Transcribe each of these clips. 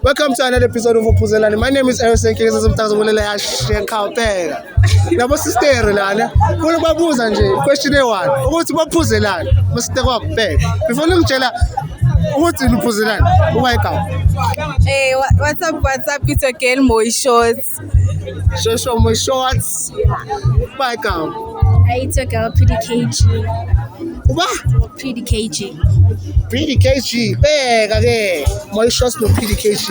Welcome to another episode of Uphuzelani. My name is Erison Kingsley Mtazabulele Ashekawpheka. Nabo sister lana. Ufuna babuza nje question e1 ukuthi baphuzelani. Masite kwapheka. Before ngitshela ukuthi uphuzelani. Uba igama. Hey, what's up? It's again Moy Shorts. Shosho Moy Shorts. Uba igama. It's a girl, pretty KG. Uba Pretty KG. PDKG bheka ke Moy Shorts no PDKG.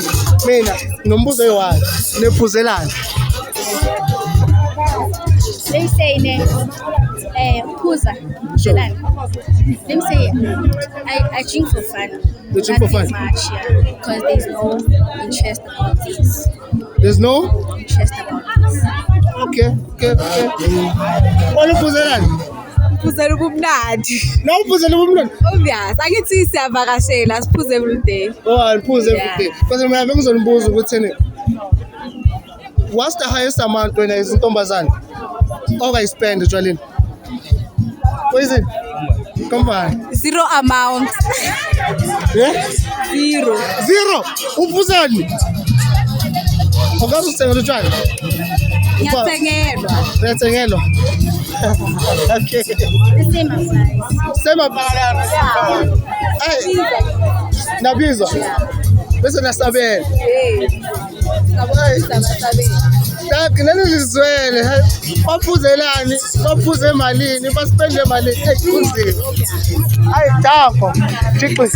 Mina ngombuzo e1 nephuzelani. Let me say Puza. Sure. Let me say I drink for fun. You drink for fun? Much, yeah, because there's no interest about this. There's no? Interest about this. Okay. Wala uphuzelani? Phuze ubumnandi. Na uphuzela ubumnandi. Obvious. Angithi siyavakashela siphuze every day. Oh, aliphuze Yeah. everyday. Because mina ngizonibuza ukuthi what's the highest amount when izintombazana okayispend etshwaleni? What is it? Come on. Zero amount. Yeah? Zero. Uphuzani. Ungazi usithengela utshwala? Ngiyathengelwa. Uyathengelwa? Okay. The same applies. Same apart. Hey, nabizwa. Bese nasabela. Hey. Sabasabe. Kanti nanizizwele baphuzelani baphuze emalini baspende emalini kunzima hayi Thabo Thixo